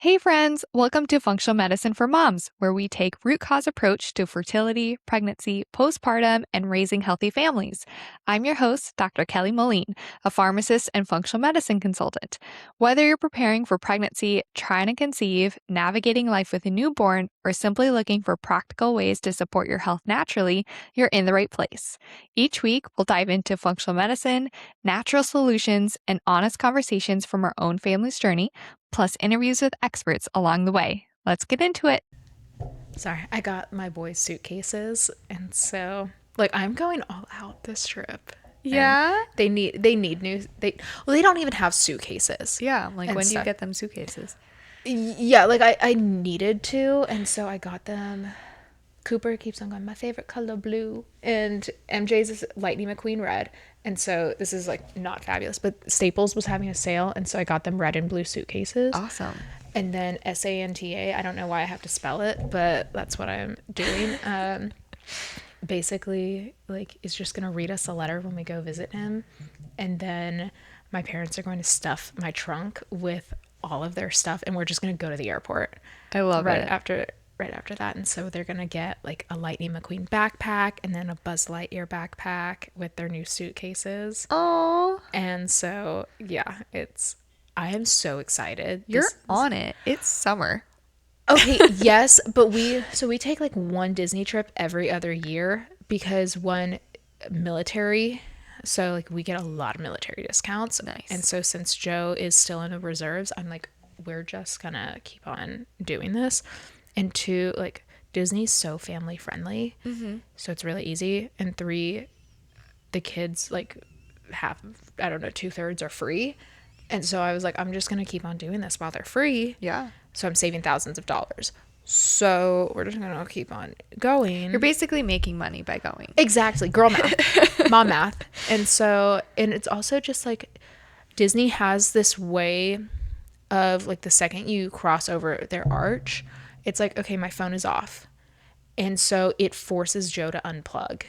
Hey friends, welcome to Functional Medicine for Moms, where we take root cause approach to fertility, pregnancy, postpartum, and raising healthy families. I'm your host, Dr. Kelly Moline, a pharmacist and functional medicine consultant. Whether you're preparing for pregnancy, trying to conceive, navigating life with a newborn, or simply looking for practical ways to support your health naturally, you're in the right place. Each week, we'll dive into functional medicine, natural solutions, and honest conversations from our own family's journey, plus interviews with experts along the way. Let's get into it. Sorry, I got my boys' suitcases, and so I'm going all out this trip. And Yeah? they need new they don't even have suitcases. Yeah. And When do you so get them suitcases? yeah, I needed to, and so I got them. Cooper keeps on going, my favorite color blue, and MJ's is Lightning McQueen red. And so this is not fabulous, but Staples was having a sale, and so I got them red and blue suitcases. Awesome. And then Santa, I don't know why I have to spell it, but that's what I'm doing. Basically, is just gonna read us a letter when we go visit him, and then my parents are going to stuff my trunk with all of their stuff, and we're just gonna go to the airport. I love right it. right after that. And so they're gonna get a Lightning McQueen backpack and then a Buzz Lightyear backpack with their new suitcases. Oh, And so yeah, I am so excited. you're on it. It's summer. Okay, yes, but we take one Disney trip every other year because one military, so we get a lot of military discounts. Nice. And so since Joe is still in the reserves, I'm we're just gonna keep on doing this. And two, Disney's so family friendly, so it's really easy. And three, the kids half, I don't know, 2/3 are free. And so I was I'm just gonna keep on doing this while they're free. Yeah. So I'm saving thousands of dollars. So we're just gonna keep on going. You're basically making money by going. Exactly. Girl math. Mom math. And it's also just Disney has this way of the second you cross over their arch, it's okay, my phone is off. And so it forces Joe to unplug.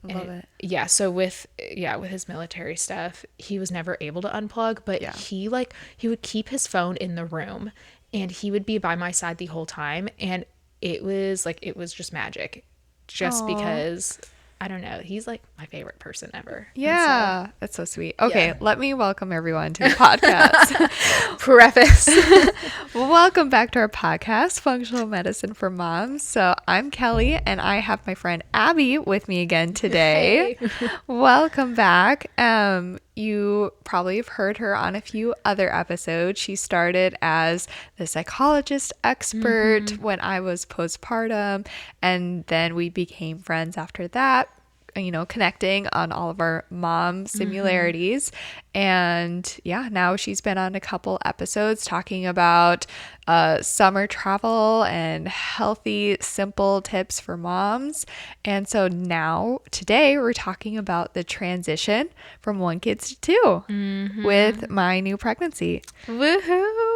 Love it. Yeah, so with his military stuff, he was never able to unplug, but Yeah. he would keep his phone in the room, and he would be by my side the whole time, and it was just magic. Just Aw. because I don't know, he's my favorite person ever. Yeah, that's so sweet. Okay, Yeah. let me welcome everyone to the podcast. Preface. Welcome back to our podcast, Functional Medicine for Moms. So I'm Kelly, and I have my friend Abby with me again today. Hey. Welcome back. You probably have heard her on a few other episodes. She started as the psychologist expert when I was postpartum, and then we became friends after that, connecting on all of our mom similarities. And yeah, now she's been on a couple episodes talking about summer travel and healthy, simple tips for moms. And so now, today, we're talking about the transition from one kid to two with my new pregnancy. Woohoo.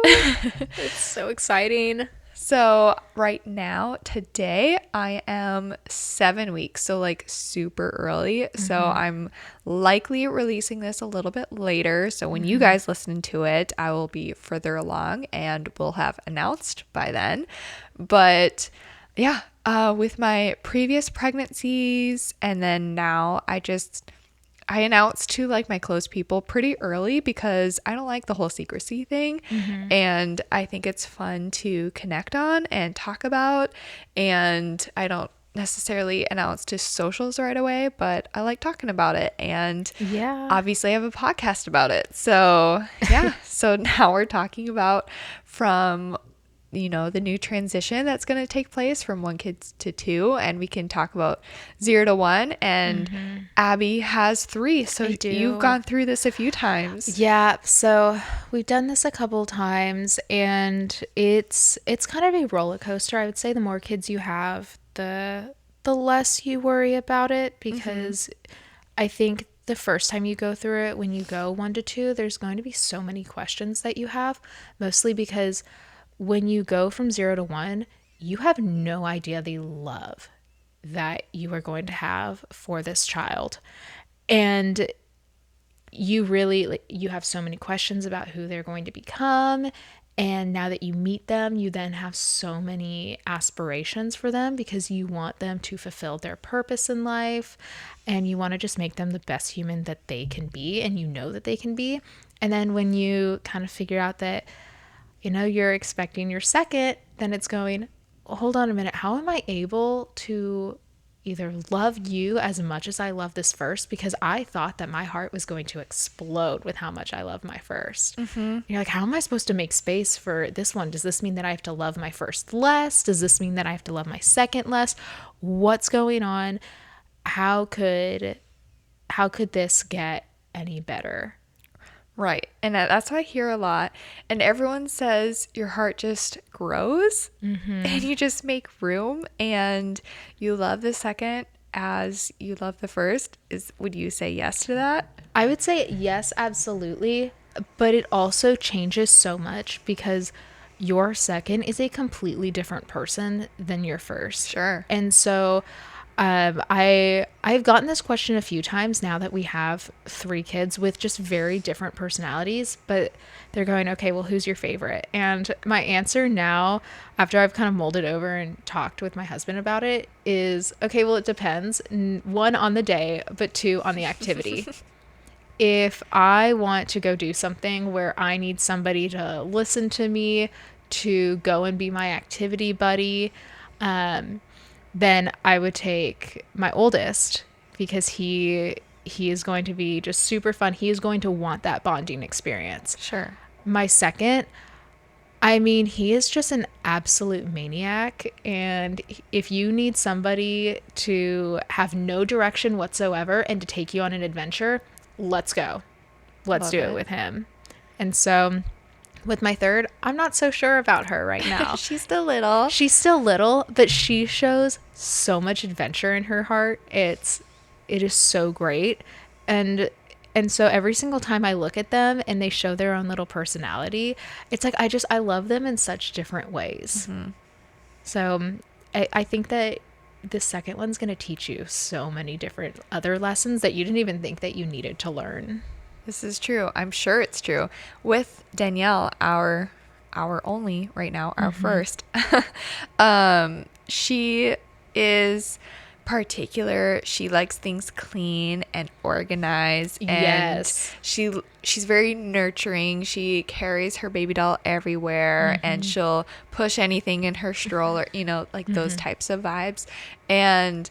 It's so exciting. So right now, today, I am 7 weeks, so super early. So I'm likely releasing this a little bit later. So when you guys listen to it, I will be further along and we'll have announced by then. But yeah, with my previous pregnancies and then now, I announced to my close people pretty early because I don't like the whole secrecy thing. And I think it's fun to connect on and talk about. And I don't necessarily announce to socials right away, but I like talking about it. And Yeah. obviously I have a podcast about it. So yeah, so now we're talking about from the new transition that's going to take place from one kid to two, and we can talk about 0 to 1. And Abby has 3, so I do. you've gone through this a few times. Yeah, so we've done this a couple times, and it's kind of a roller coaster. I would say the more kids you have, the less you worry about it, because I think the first time you go through it, when you go 1 to 2, there's going to be so many questions that you have, mostly because when you go from 0 to 1, you have no idea the love that you are going to have for this child. And you really you have so many questions about who they're going to become, And now that you meet them, you then have so many aspirations for them because you want them to fulfill their purpose in life, and you want to just make them the best human that they can be, and you know that they can be. And then when you kind of figure out that, you're expecting your second, then it's going, hold on a minute, how am I able to either love you as much as I love this first? Because I thought that my heart was going to explode with how much I love my 1st. You're like, how am I supposed to make space for this one? Does this mean that I have to love my first less? Does this mean that I have to love my second less? What's going on? How could this get any better? Right. And that's what I hear a lot. And everyone says your heart just grows and you just make room and you love the second as you love the first. Would you say yes to that? I would say yes, absolutely. But it also changes so much because your second is a completely different person than your first. Sure. And so I've gotten this question a few times now that we have 3 kids with just very different personalities, but they're going, okay, well, who's your favorite? And my answer now, after I've kind of molded over and talked with my husband about it, is, okay, well, it depends. 1, on the day, but 2, on the activity. If I want to go do something where I need somebody to listen to me, to go and be my activity buddy, then I would take my oldest because he is going to be just super fun. He is going to want that bonding experience. Sure. My second, I mean, he is just an absolute maniac. And if you need somebody to have no direction whatsoever and to take you on an adventure, let's go. Let's do it with him. And so with my third, I'm not so sure about her right now. She's still little. She's still little, but she shows so much adventure in her heart. It is so great. And so every single time I look at them and they show their own little personality, it's like I love them in such different ways. So I think that the second one's going to teach you so many different other lessons that you didn't even think that you needed to learn. This is true. I'm sure it's true. With Danielle, our only right now, our first, she is particular. She likes things clean and organized. And yes. She's very nurturing. She carries her baby doll everywhere and she'll push anything in her stroller, like those types of vibes. And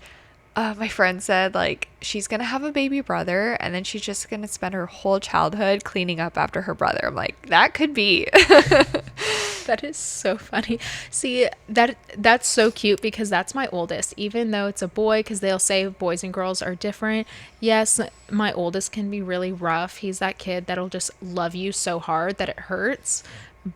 my friend said, like, she's going to have a baby brother and then she's just going to spend her whole childhood cleaning up after her brother. I'm like, that could be. That is so funny. See, that's so cute because that's my oldest, even though it's a boy, because they'll say boys and girls are different. Yes, my oldest can be really rough. He's that kid that'll just love you so hard that it hurts.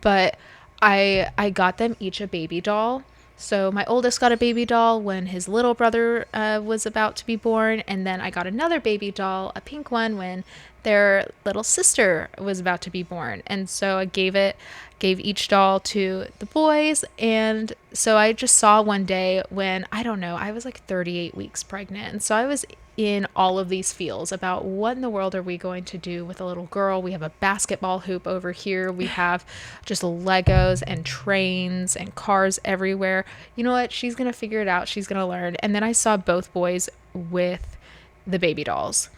But I got them each a baby doll. So my oldest got a baby doll when his little brother was about to be born. And then I got another baby doll, a pink one, when their little sister was about to be born. And so I gave each doll to the boys. And so I just saw one day when, I don't know, I was like 38 weeks pregnant. And so I was in all of these feels about what in the world are we going to do with a little girl. We have a basketball hoop over here. We have just Legos and trains and cars everywhere. You know what? She's going to figure it out. She's going to learn. And then I saw both boys with the baby dolls.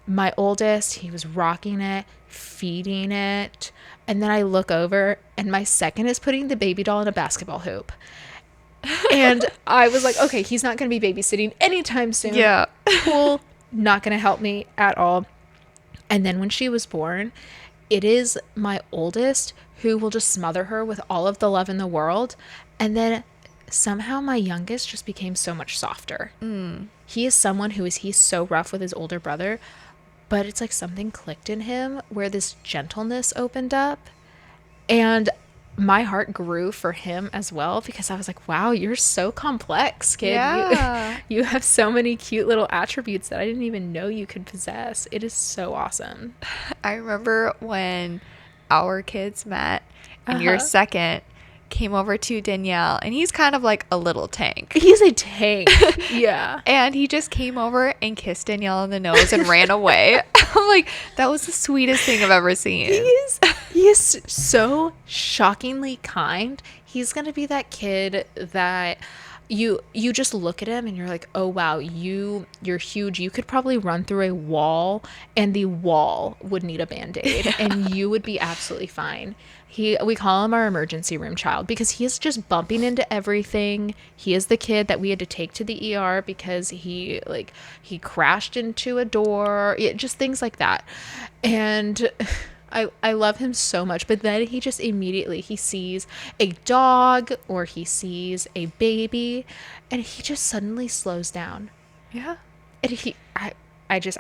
My oldest, he was rocking it, feeding it. And then I look over and my second is putting the baby doll in a basketball hoop. And I was like, okay, he's not going to be babysitting anytime soon. Yeah. Cool. Not going to help me at all. And then when she was born, it is my oldest who will just smother her with all of the love in the world. And then somehow my youngest just became so much softer. He is someone he's so rough with his older brother, but it's like something clicked in him where this gentleness opened up. And my heart grew for him as well because I was like, wow, you're so complex, kid. Yeah. You have so many cute little attributes that I didn't even know you could possess. It is so awesome. I remember when our kids met and your second came over to Danielle and he's kind of like a little tank. He's a tank. Yeah. And he just came over and kissed Danielle on the nose and ran away. I'm like, that was the sweetest thing I've ever seen. He He is so shockingly kind. He's going to be that kid that you just look at him and you're like, "Oh wow, you're huge. You could probably run through a wall and the wall would need a band-aid and you would be absolutely fine." We call him our emergency room child because he is just bumping into everything. He is the kid that we had to take to the ER because he crashed into a door, just things like that. And I love him so much, but then he just immediately he sees a dog or he sees a baby and he just suddenly slows down. Yeah. And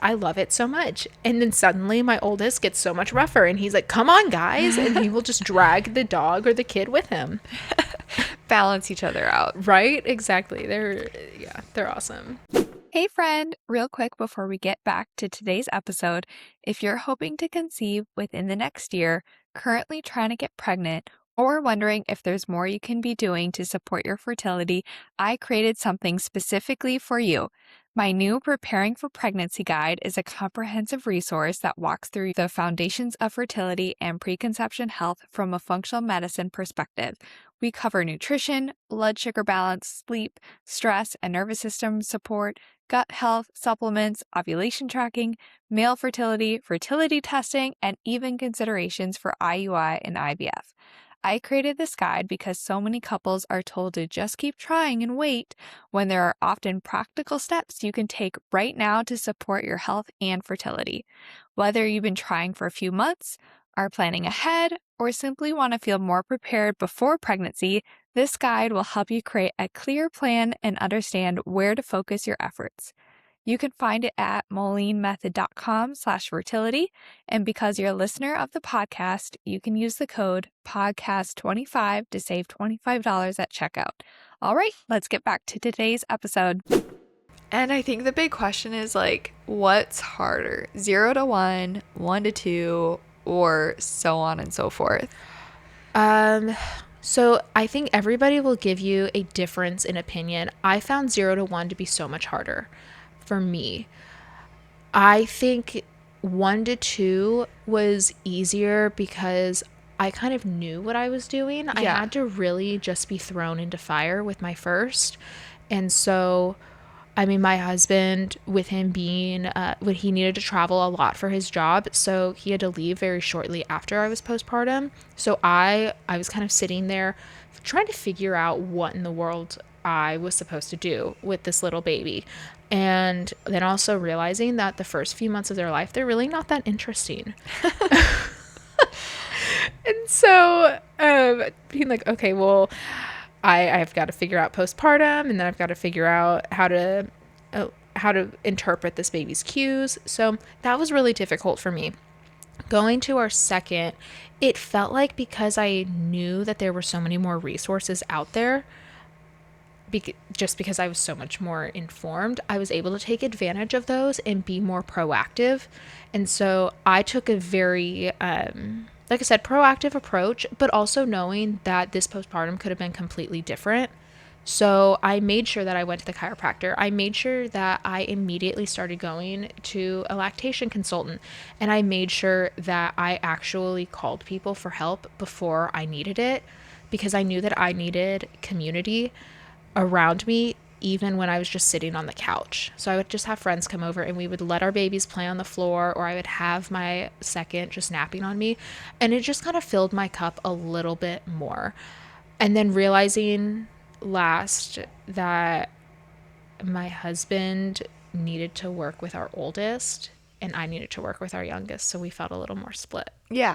I love it so much. And then suddenly my oldest gets so much rougher and he's like, "Come on, guys." And he will just drag the dog or the kid with him. Balance each other out. Right? Exactly. They're awesome. Hey friend, real quick before we get back to today's episode, if you're hoping to conceive within the next year, currently trying to get pregnant, or wondering if there's more you can be doing to support your fertility, I created something specifically for you. My new Preparing for Pregnancy Guide is a comprehensive resource that walks through the foundations of fertility and preconception health from a functional medicine perspective. We cover nutrition, blood sugar balance, sleep, stress and nervous system support, gut health, supplements, ovulation tracking, male fertility, fertility testing, and even considerations for IUI and IVF. I created this guide because so many couples are told to just keep trying and wait when there are often practical steps you can take right now to support your health and fertility. Whether you've been trying for a few months, are planning ahead, or simply want to feel more prepared before pregnancy, this guide will help you create a clear plan and understand where to focus your efforts. You can find it at molinmethod.com/fertility. And because you're a listener of the podcast, you can use the code podcast25 to save $25 at checkout. All right, let's get back to today's episode. And I think the big question is like, what's harder, 0 to 1, 1 to 2, or so on and so forth? So I think everybody will give you a difference in opinion. I found 0 to 1 to be so much harder for me. I think 1 to 2 was easier because I kind of knew what I was doing. I had to really just be thrown into fire with my first. And so, I mean, my husband, with him being, when he needed to travel a lot for his job, so he had to leave very shortly after I was postpartum. So I was kind of sitting there trying to figure out what in the world I was supposed to do with this little baby. And then also realizing that the first few months of their life, they're really not that interesting. And so being like, okay, well, I've got to figure out postpartum, and then I've got to figure out how to interpret this baby's cues. So that was really difficult for me. Going to our second, it felt like because I knew that there were so many more resources out there, just because I was so much more informed, I was able to take advantage of those and be more proactive. And so I took a very, like I said, proactive approach, but also knowing that this postpartum could have been completely different. So I made sure that I went to the chiropractor. I made sure that I immediately started going to a lactation consultant. And I made sure that I actually called people for help before I needed it, because I knew that I needed community around me even when I was just sitting on the couch. So I would just have friends come over and we would let our babies play on the floor, or I would have my second just napping on me, and it just kind of filled my cup a little bit more. And then realizing last that my husband needed to work with our oldest and I needed to work with our youngest, so we felt a little more split. Yeah.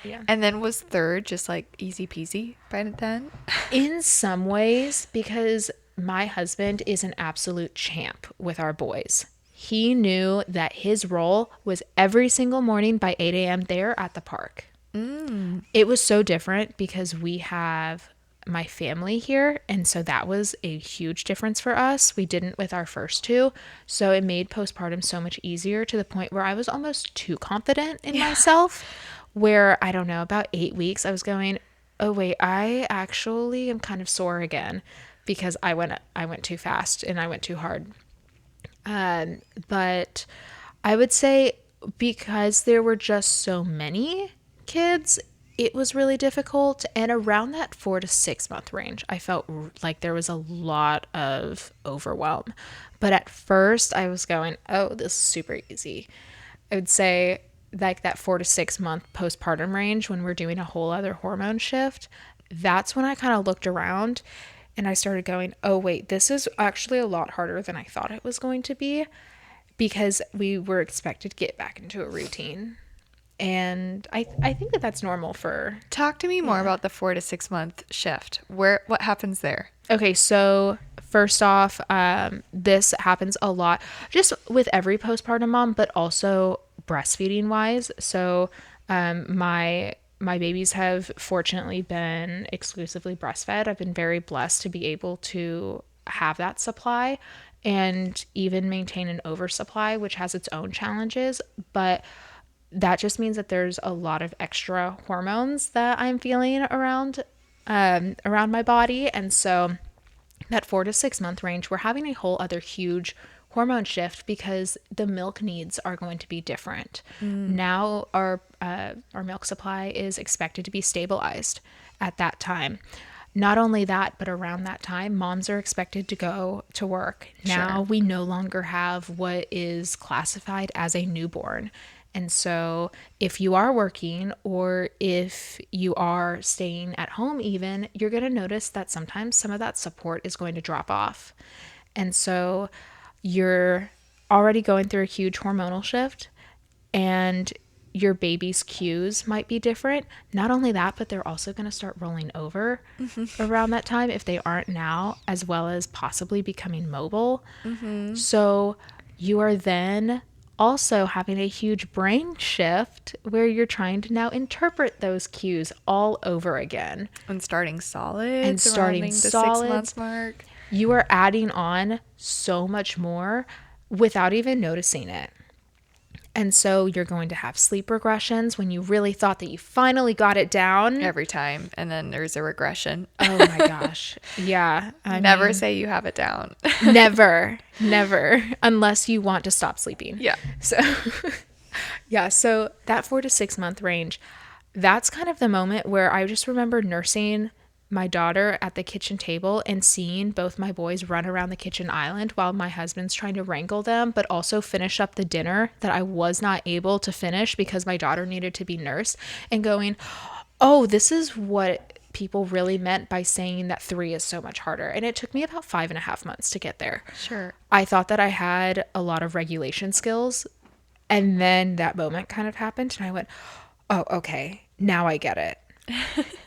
Yeah. And then was third just like easy peasy by then? In some ways, because my husband is an absolute champ with our boys. He knew that his role was every single morning by 8 a.m. there at the park. It was so different because we have my family here, and so that was a huge difference for us. We didn't with our first two, so it made postpartum so much easier, to the point where I was almost too confident in myself, where, I don't know, about 8 weeks I was going, oh wait, I actually am kind of sore again because I went too fast and I went too hard. But I would say because there were just so many kids, it was really difficult. And around that 4 to 6 month range, I felt like there was a lot of overwhelm. But at first, I was going, oh, this is super easy. I would say like that 4 to 6 month postpartum range, when we're doing a whole other hormone shift, that's when I kind of looked around and I started going, oh, wait, this is actually a lot harder than I thought it was going to be, because we were expected to get back into a routine. And I think that that's normal for. Talk to me more about the 4 to 6 month shift. What happens there? Okay, so first off, this happens a lot just with every postpartum mom, but also breastfeeding wise. So my babies have fortunately been exclusively breastfed. I've been very blessed to be able to have that supply and even maintain an oversupply, which has its own challenges. But that just means that there's a lot of extra hormones that I'm feeling around my body. And so that 4 to 6 month range, we're having a whole other huge hormone shift because the milk needs are going to be different. Now our milk supply is expected to be stabilized at that time. Not only that, but around that time, moms are expected to go to work. Now we no longer have what is classified as a newborn. And so if you are working or if you are staying at home even, you're going to notice that sometimes some of that support is going to drop off. And so you're already going through a huge hormonal shift and your baby's cues might be different. Not only that, but they're also going to start rolling over around that time if they aren't now, as well as possibly becoming mobile. So you are then also having a huge brain shift where you're trying to now interpret those cues all over again. And starting solids. The 6 month mark. You are adding on so much more without even noticing it. And so you're going to have sleep regressions when you really thought that you finally got it down. Every time. And then there's a regression. Oh my gosh. Yeah. Never say you have it down. Never. Unless you want to stop sleeping. Yeah. So, yeah. So that 4 to 6 month range, that's kind of the moment where I just remember nursing my daughter at the kitchen table and seeing both my boys run around the kitchen island while my husband's trying to wrangle them, but also finish up the dinner that I was not able to finish because my daughter needed to be nursed, and going, oh, this is what people really meant by saying that 3 is so much harder. And it took me about 5.5 months to get there. Sure. I thought that I had a lot of regulation skills, and then that moment kind of happened and I went, oh, okay, now I get it.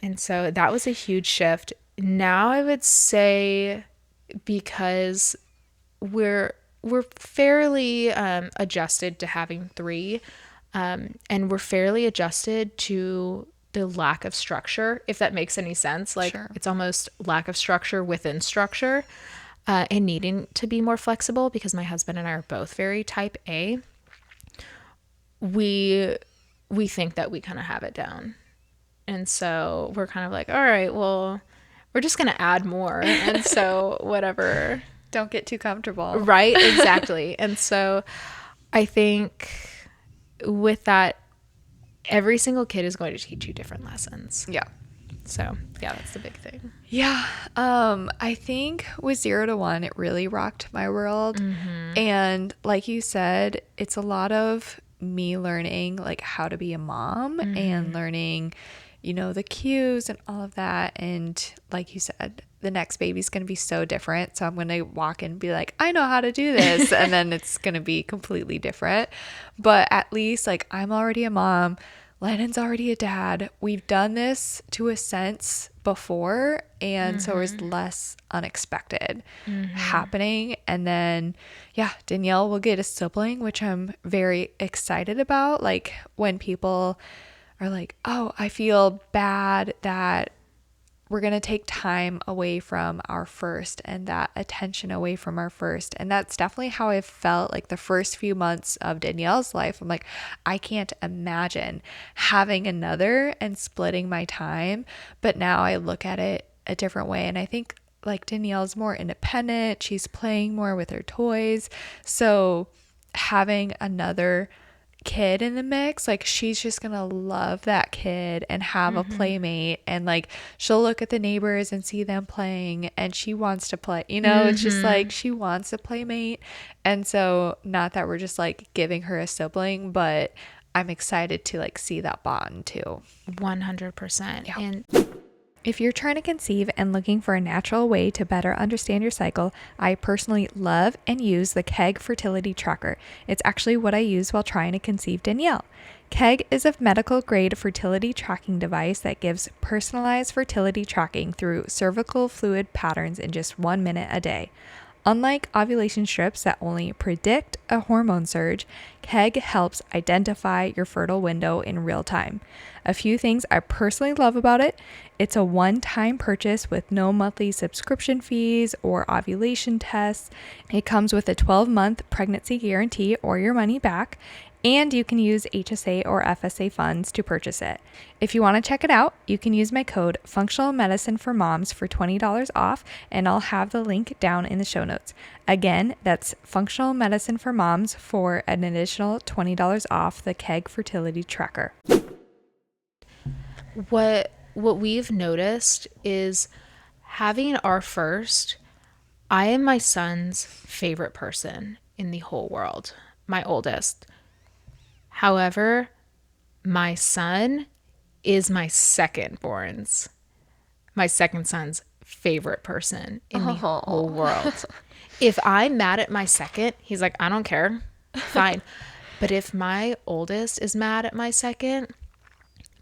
And so that was a huge shift. Now I would say, because we're fairly adjusted to having 3, and we're fairly adjusted to the lack of structure, if that makes any sense. Like, Sure. It's almost lack of structure within structure, and needing to be more flexible because my husband and I are both very type A. We think that we kind of have it down. And so we're kind of like, all right, well, we're just going to add more. And so whatever. Don't get too comfortable. Right, exactly. And so I think with that, every single kid is going to teach you different lessons. Yeah. So yeah, that's the big thing. Yeah. I think with 0 to 1, it really rocked my world. And like you said, it's a lot of me learning like how to be a mom and learning, the cues and all of that. And like you said, the next baby's going to be so different. So I'm going to walk in and be like, I know how to do this. And then it's going to be completely different. But at least like I'm already a mom. Lennon's already a dad. We've done this to a sense before. And so it's less unexpected happening. And then, yeah, Danielle will get a sibling, which I'm very excited about. Like when people are like, oh, I feel bad that we're going to take time away from our first and that attention away from our first. And that's definitely how I felt like the first few months of Danielle's life. I'm like, I can't imagine having another and splitting my time. But now I look at it a different way. And I think like Danielle's more independent. She's playing more with her toys. So having another kid in the mix, like she's just gonna love that kid and have a playmate, and like she'll look at the neighbors and see them playing and she wants to play, it's just like she wants a playmate. And so not that we're just like giving her a sibling, but I'm excited to like see that bond too. 100%. Yeah. And If you're trying to conceive and looking for a natural way to better understand your cycle, I personally love and use the Keg Fertility Tracker. It's actually what I use while trying to conceive Danielle. Keg is a medical grade fertility tracking device that gives personalized fertility tracking through cervical fluid patterns in just 1 minute a day. Unlike ovulation strips that only predict a hormone surge, Keg helps identify your fertile window in real time. A few things I personally love about it: it's a one-time purchase with no monthly subscription fees or ovulation tests. It comes with a 12-month pregnancy guarantee or your money back, and you can use HSA or FSA funds to purchase it. If you want to check it out, you can use my code Functional Medicine for Moms for $20 off, and I'll have the link down in the show notes. Again, that's Functional Medicine for Moms for an additional $20 off the Keg Fertility Tracker. what we've noticed is having our first, I am my son's favorite person in the whole world, my oldest. However, my son is my second son's favorite person in the whole world. If I'm mad at my second, he's like, I don't care. Fine. But if my oldest is mad at my second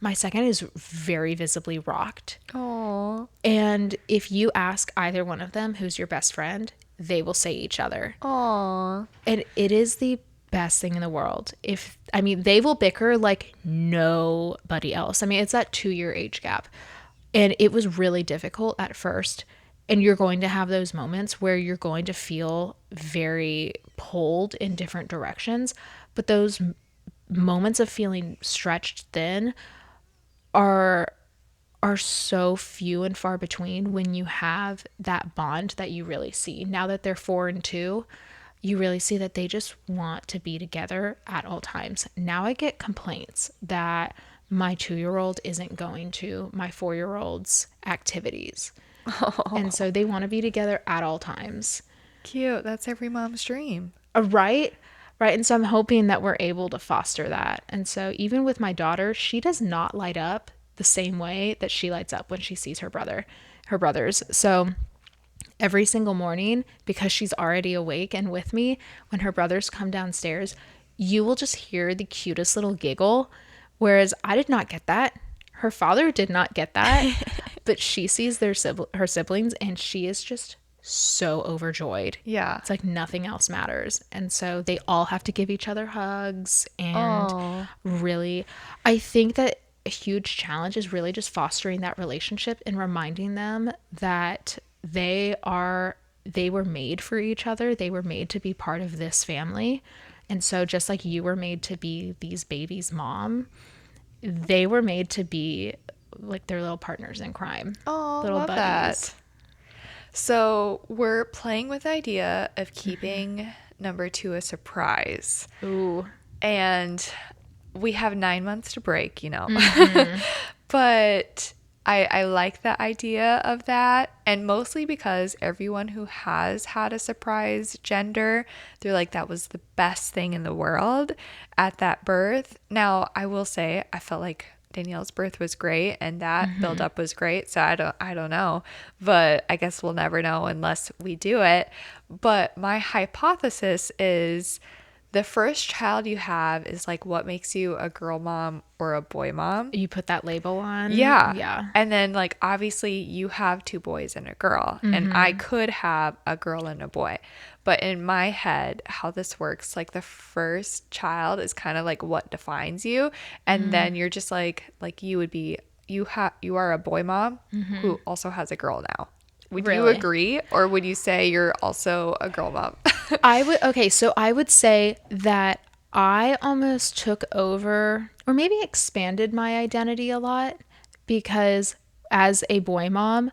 is very visibly rocked. Aww. And if you ask either one of them who's your best friend, they will say each other. Aww. And it is the best thing in the world. They will bicker like nobody else. It's that 2-year age gap. And it was really difficult at first. And you're going to have those moments where you're going to feel very pulled in different directions. But those moments of feeling stretched thin are so few and far between when you have that bond that you really see. Now that they're 4 and 2, you really see that they just want to be together at all times. Now I get complaints that my 2-year-old isn't going to my 4-year-old's activities. And so they want to be together at all times. Cute. That's every mom's dream. Right? Right. And so I'm hoping that we're able to foster that. And so even with my daughter, she does not light up the same way that she lights up when she sees her brothers. So every single morning, because she's already awake and with me, when her brothers come downstairs, you will just hear the cutest little giggle. Whereas I did not get that. Her father did not get that. But she sees her siblings and she is just so overjoyed. Yeah. It's like nothing else matters. And so they all have to give each other hugs. And really, I think that a huge challenge is really just fostering that relationship and reminding them that they were made for each other. They were made to be part of this family. And so just like you were made to be these babies' mom, they were made to be like their little partners in crime. Oh, little love buddies. that. So we're playing with the idea of keeping number 2 a surprise. Ooh. And we have 9 months to break, Mm-hmm. But I like the idea of that. And mostly because everyone who has had a surprise gender, they're like, that was the best thing in the world at that birth. Now, I will say, I felt like Danielle's birth was great and that buildup was great. So I don't know, but I guess we'll never know unless we do it. But my hypothesis is the first child you have is like what makes you a girl mom or a boy mom. You put that label on. Yeah. Yeah. And then like obviously you have 2 boys and a girl, and I could have a girl and a boy. But in my head, how this works, like the first child is kind of like what defines you. And then you're just like you would be, you are a boy mom who also has a girl now. Would you agree? Or would you say you're also a girl mom? So I would say that I almost took over or maybe expanded my identity a lot, because as a boy mom,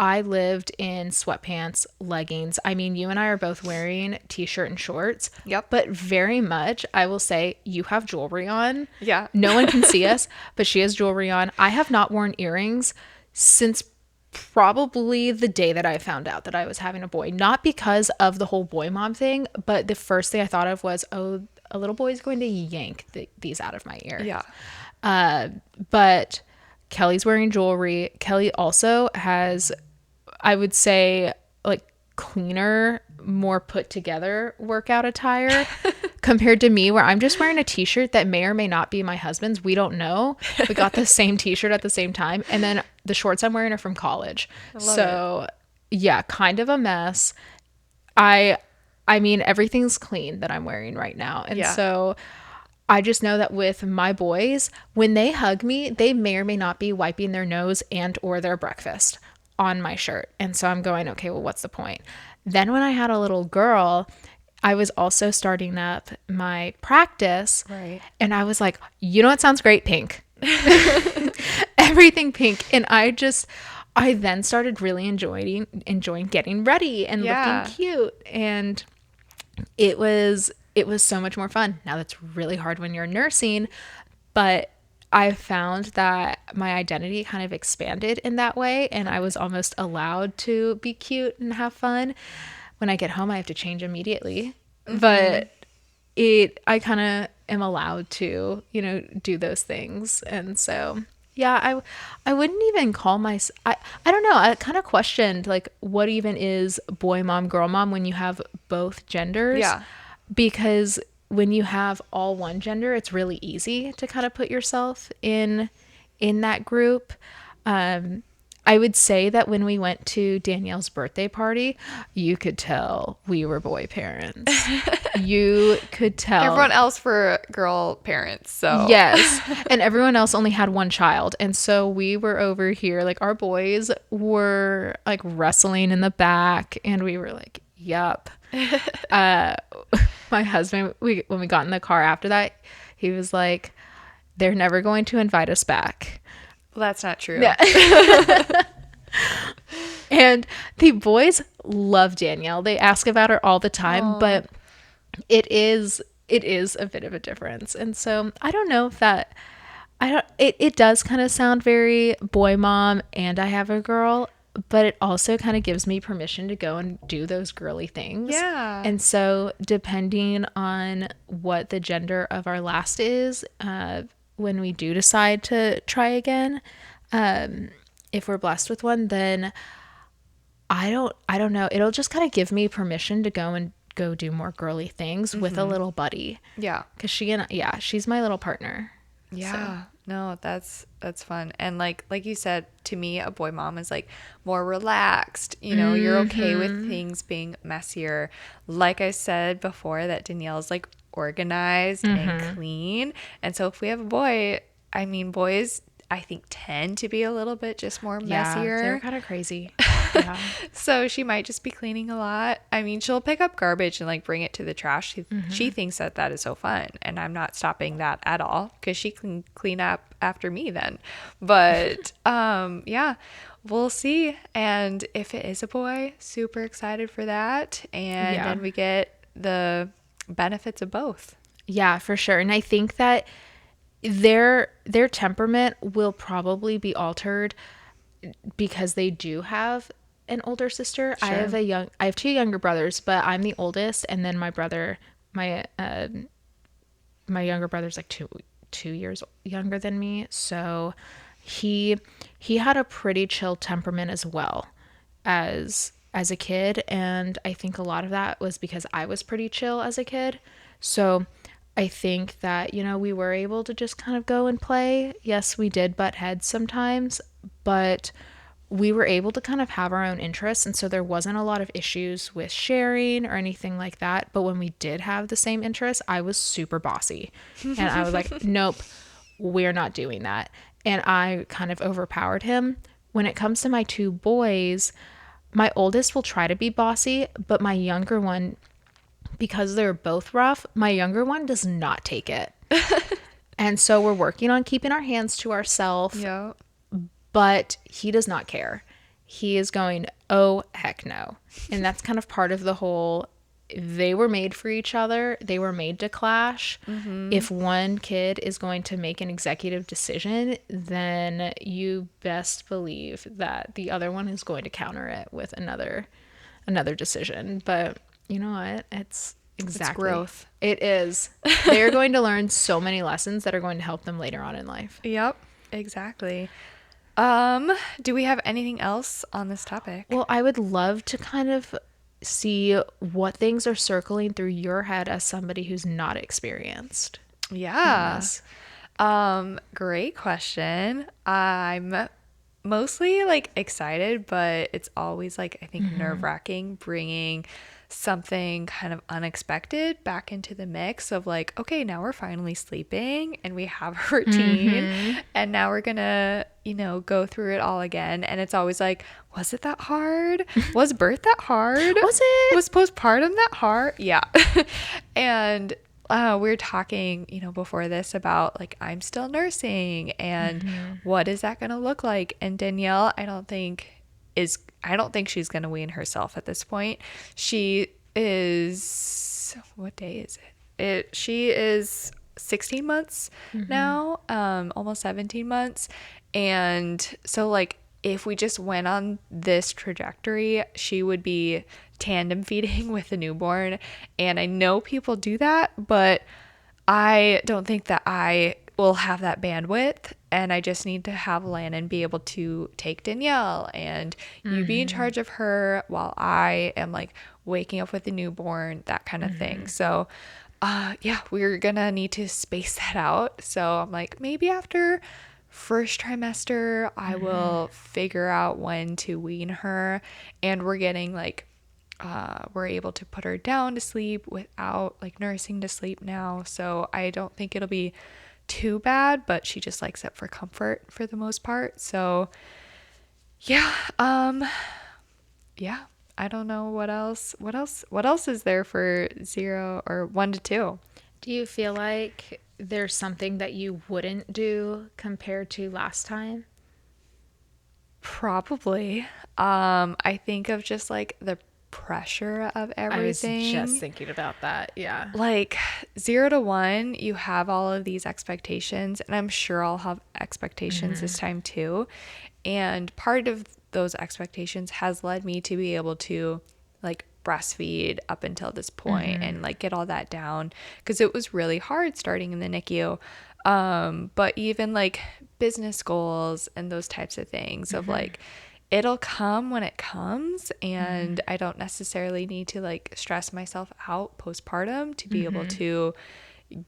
I lived in sweatpants, leggings. I mean, you and I are both wearing t-shirt and shorts. Yep. But very much, I will say, you have jewelry on. Yeah. No one can see us, but she has jewelry on. I have not worn earrings since probably the day that I found out that I was having a boy. Not because of the whole boy mom thing, but the first thing I thought of was, oh, a little boy is going to yank these out of my ear. Yeah. But Kelly's wearing jewelry. Kelly also has, I would say, like cleaner, more put together workout attire compared to me, where I'm just wearing a t-shirt that may or may not be my husband's. We don't know. We got the same t-shirt at the same time. And then the shorts I'm wearing are from college. So yeah, kind of a mess. I mean, everything's clean that I'm wearing right now. And so I just know that with my boys, when they hug me, they may or may not be wiping their nose and or their breakfast on my shirt. And so I'm going, okay, well, what's the point? Then when I had a little girl, I was also starting up my practice. Right. And I was like, you know what sounds great? Pink. Everything pink. And I then started really enjoying getting ready and looking cute. And it was so much more fun. Now that's really hard when you're nursing, but I found that my identity kind of expanded in that way, and I was almost allowed to be cute and have fun. When I get home, I have to change immediately, but I kind of am allowed to, do those things. And so, yeah, I wouldn't even call myself, I don't know. I kind of questioned like what even is boy mom, girl mom when you have both genders. Yeah. Because when you have all one gender, it's really easy to kind of put yourself in that group. I would say that when we went to Danielle's birthday party, you could tell we were boy parents. You could tell. Everyone else were girl parents, so. Yes. And everyone else only had one child. And so we were over here, like our boys were like wrestling in the back, and we were like, yup. My husband, when we got in the car after that, he was like, they're never going to invite us back. Well, that's not true. Yeah. And the boys love Danielle. They ask about her all the time, but it is a bit of a difference. And so I don't know if that, it does kind of sound very boy mom and I have a girl, but it also kind of gives me permission to go and do those girly things. Yeah. And so depending on what the gender of our last is, when we do decide to try again, if we're blessed with one, then I don't know. It'll just kind of give me permission to go do more girly things with a little buddy. Yeah. Cause she's my little partner. Yeah. So. No, that's fun. And like you said, to me, a boy mom is like more relaxed. You're okay with things being messier. Like I said before, that Danielle's like organized and clean. And so if we have a boy, I mean, boys, I think tend to be a little bit just more messier. Yeah, they're kind of crazy. Yeah. So she might just be cleaning a lot. I mean, she'll pick up garbage and like bring it to the trash. She thinks that is so fun, and I'm not stopping that at all because she can clean up after me then. But yeah, we'll see. And if it is a boy, super excited for that. And then we get the benefits of both. Yeah, for sure. And I think that their temperament will probably be altered because they do have an older sister. Sure. I have two younger brothers, but I'm the oldest, and then my younger brother's like two years younger than me. So he had a pretty chill temperament as well as a kid, and I think a lot of that was because I was pretty chill as a kid. So I think that, we were able to just kind of go and play. Yes, we did butt heads sometimes, but we were able to kind of have our own interests. And so there wasn't a lot of issues with sharing or anything like that. But when we did have the same interests, I was super bossy. And I was like, nope, we're not doing that. And I kind of overpowered him. When it comes to my two boys, my oldest will try to be bossy, but my younger one, because they're both rough, my younger one does not take it. And so we're working on keeping our hands to ourselves. Yeah. But he does not care. he is going, oh, heck no. And that's kind of part of the whole, they were made for each other. They were made to clash. If one kid is going to make an executive decision, then you best believe that the other one is going to counter it with another decision. But you know what? It's exactly. It's growth. It is. They're going to learn so many lessons that are going to help them later on in life. Yep, exactly. Do we have anything else on this topic? Well, I would love to kind of see what things are circling through your head as somebody who's not experienced. Yeah. Yes. Great question. I'm mostly like excited, but it's always like I think nerve-wracking bringing something kind of unexpected back into the mix of like, okay, now we're finally sleeping and we have a routine and now we're gonna, go through it all again. And it's always like, was it that hard? Was birth that hard? Was postpartum that hard? Yeah. And we were talking, before this about like I'm still nursing and what is that going to look like? And Danielle, I don't think she's going to wean herself at this point. She is, what day is it? She is 16 months now, almost 17 months. And so like if we just went on this trajectory, she would be tandem feeding with a newborn. And I know people do that, but I don't think that I will have that bandwidth. And I just need to have Landon be able to take Danielle and you be in charge of her while I am like waking up with the newborn, that kind of thing. So we're gonna need to space that out. So I'm like, maybe after first trimester, I will figure out when to wean her. And we're getting like, we're able to put her down to sleep without like nursing to sleep now. So I don't think it'll be too bad, but she just likes it for comfort for the most part. So yeah. I don't know what else is there for 0 or 1 to 2. Do you feel like there's something that you wouldn't do compared to last time? Probably. I think of just like the pressure of everything. I was just thinking about that. Yeah. Like 0 to 1, you have all of these expectations, and I'm sure I'll have expectations this time too. And part of those expectations has led me to be able to like breastfeed up until this point and like get all that down because it was really hard starting in the NICU. But even like business goals and those types of things of like, it'll come when it comes, and I don't necessarily need to like stress myself out postpartum to be able to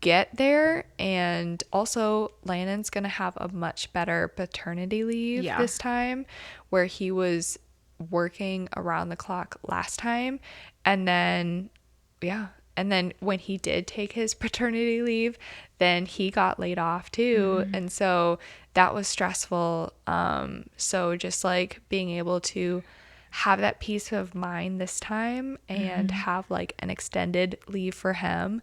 get there. And also Landon's gonna have a much better paternity leave this time, where he was working around the clock last time, and then when he did take his paternity leave, then he got laid off too. And so that was stressful. So just like being able to have that peace of mind this time and have like an extended leave for him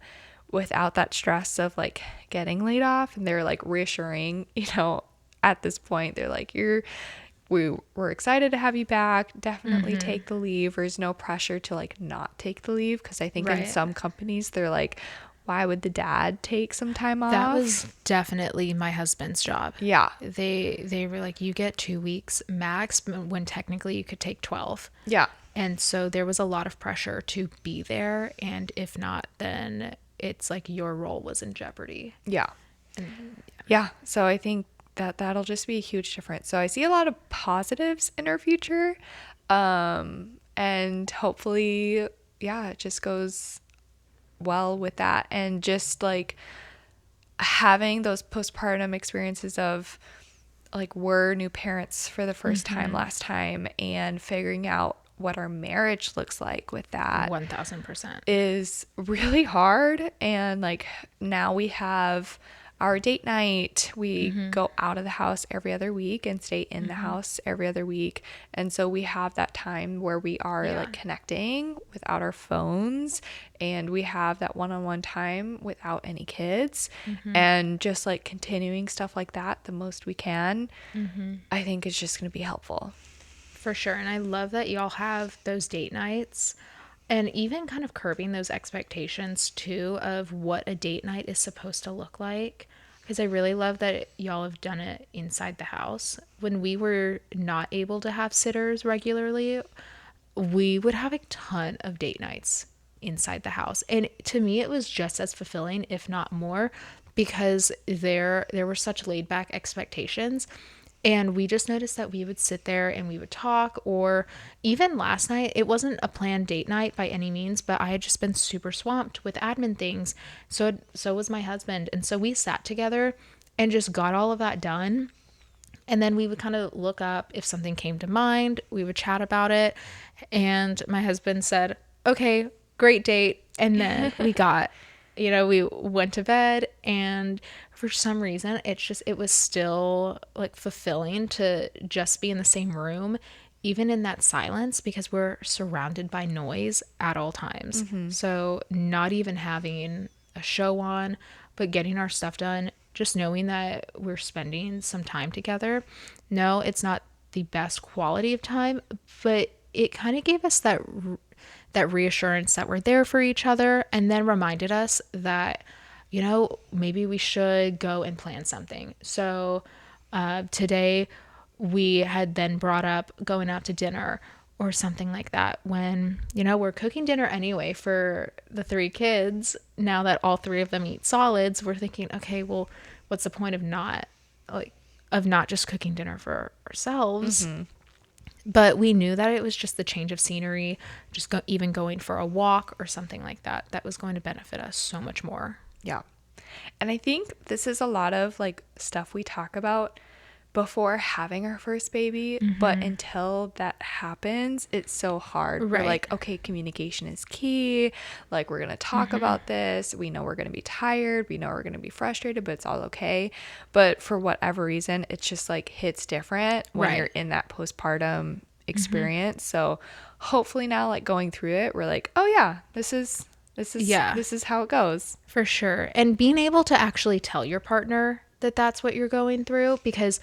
without that stress of like getting laid off. And they're like reassuring, at this point, they're like, we're excited to have you back. Definitely take the leave. There's no pressure to like not take the leave. Cause I think in some companies they're like, why would the dad take some time off? That was definitely my husband's job. Yeah. They were like, you get 2 weeks max, when technically you could take 12. Yeah. And so there was a lot of pressure to be there. And if not, then it's like your role was in jeopardy. Yeah. Yeah. So I think that'll just be a huge difference. So I see a lot of positives in our future. And hopefully, it just goes well with that. And just like having those postpartum experiences of like we're new parents for the first time last time, and figuring out what our marriage looks like with that 1000% is really hard. And like now we have our date night. We go out of the house every other week and stay in the house every other week. And so we have that time where we are like connecting without our phones, and we have that one-on-one time without any kids, and just like continuing stuff like that the most we can. I think is just going to be helpful. For sure. And I love that y'all have those date nights and even kind of curbing those expectations too of what a date night is supposed to look like. Because I really love that y'all have done it inside the house. When we were not able to have sitters regularly, we would have a ton of date nights inside the house. And to me, it was just as fulfilling, if not more, because there were such laid back expectations. And we just noticed that we would sit there and we would talk, or even last night, it wasn't a planned date night by any means, but I had just been super swamped with admin things. So was my husband. And so we sat together and just got all of that done. And then we would kind of look up if something came to mind, we would chat about it. And my husband said, okay, great date. And then we went to bed. And for some reason, it was still like fulfilling to just be in the same room, even in that silence, because we're surrounded by noise at all times. So not even having a show on, but getting our stuff done, just knowing that we're spending some time together. No, it's not the best quality of time, but it kind of gave us that reassurance that we're there for each other, and then reminded us that, maybe we should go and plan something. So today we had then brought up going out to dinner or something like that, when, we're cooking dinner anyway for the 3 kids. Now that all 3 of them eat solids, we're thinking, okay, well, what's the point of not just cooking dinner for ourselves? But we knew that it was just the change of scenery, even going for a walk or something like that, that was going to benefit us so much more. Yeah. And I think this is a lot of like stuff we talk about before having our first baby, but until that happens, it's so hard. Right. We're like, okay, communication is key. Like, we're going to talk about this. We know we're going to be tired. We know we're going to be frustrated, but it's all okay. But for whatever reason, it's just like hits different when Right. you're in that postpartum experience. So hopefully now, like going through it, we're like, oh yeah, this is how it goes. For sure. And being able to actually tell your partner that that's what you're going through, because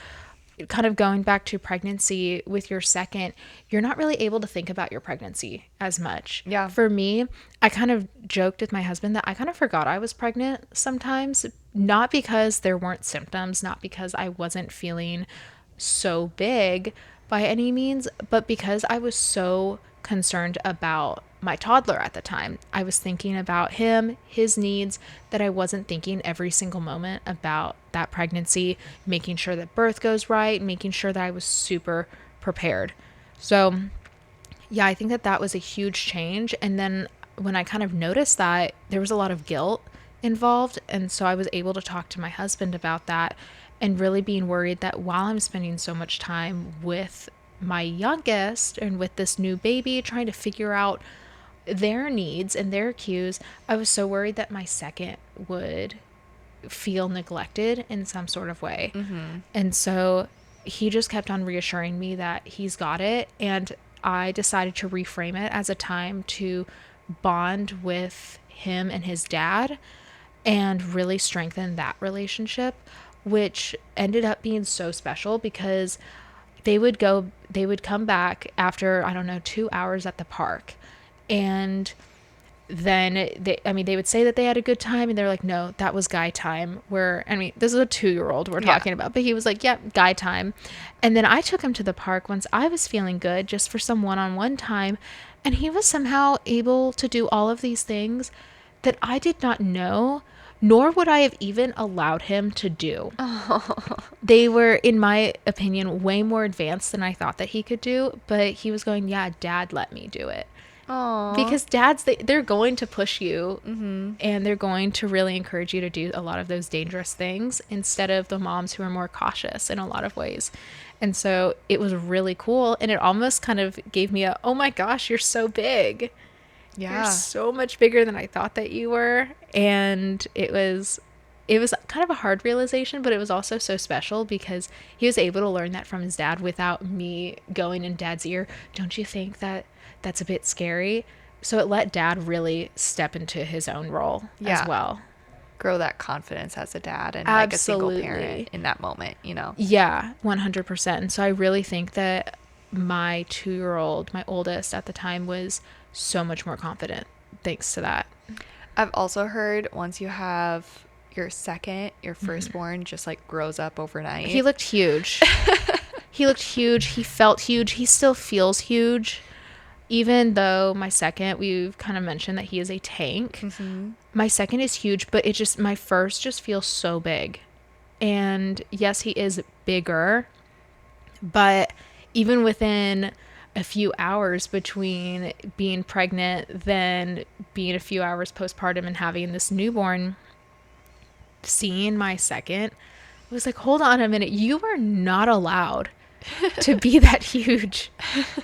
kind of going back to pregnancy with your second, you're not really able to think about your pregnancy as much. Yeah. For me, I kind of joked with my husband that I kind of forgot I was pregnant sometimes, not because there weren't symptoms, not because I wasn't feeling so big by any means, but because I was so concerned about my toddler at the time. I was thinking about him, his needs, that I wasn't thinking every single moment about that pregnancy, making sure that birth goes right, making sure that I was super prepared. So yeah, I think that was a huge change. And then when I kind of noticed that, there was a lot of guilt involved. And so I was able to talk to my husband about that, and really being worried that while I'm spending so much time with my youngest and with this new baby, trying to figure out their needs and their cues, I was so worried that my second would feel neglected in some sort of way. And so he just kept on reassuring me that he's got it. And I decided to reframe it as a time to bond with him and his dad and really strengthen that relationship, which ended up being so special because they would come back after, I don't know, 2 hours at the park. And then they would say that they had a good time, and they're like, no, that was guy time. This is a 2-year-old we're talking about, but he was like, yep, guy time. And then I took him to the park once I was feeling good, just for some one-on-one time. And he was somehow able to do all of these things that I did not know, nor would I have even allowed him to do. They were, in my opinion, way more advanced than I thought that he could do. But he was going, yeah, dad let me do it. Aww. Because dads, they're going to push you, and they're going to really encourage you to do a lot of those dangerous things, instead of the moms who are more cautious in a lot of ways. And so it was really cool. And it almost kind of gave me oh my gosh, you're so big. Yeah. You're so much bigger than I thought that you were. And it was kind of a hard realization, but it was also so special because he was able to learn that from his dad without me going in dad's ear. Don't you think that that's a bit scary? So it let dad really step into his own role as well. Grow that confidence as a dad and Absolutely. like a single parent in that moment, Yeah, 100%. And so I really think that my 2-year-old, my oldest at the time, was so much more confident thanks to that. I've also heard once you have your second, your firstborn just like grows up overnight. He looked huge. He looked huge. He felt huge. He still feels huge. Even though my second, we've kind of mentioned that he is a tank. My second is huge, but my first just feels so big. And yes, he is bigger, but even within a few hours between being pregnant, then being a few hours postpartum and having this newborn, seeing my second, I was like, hold on a minute, you are not allowed to be that huge.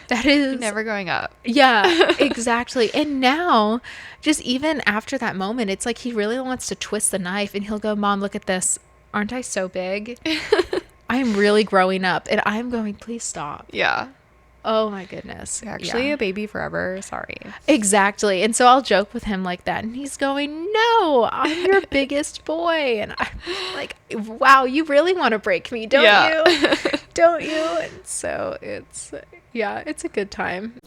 That is never going up. Yeah, exactly. And now, just even after that moment, it's like he really wants to twist the knife and he'll go, Mom, look at this. Aren't I so big? I'm really growing up. And I'm going, please stop. Yeah. Oh my goodness. You're actually a baby forever. Sorry. Exactly. And so I'll joke with him like that. And he's going, no, I'm your biggest boy. And I'm like, wow, you really want to break me, don't you? Don't you? And so it's a good time.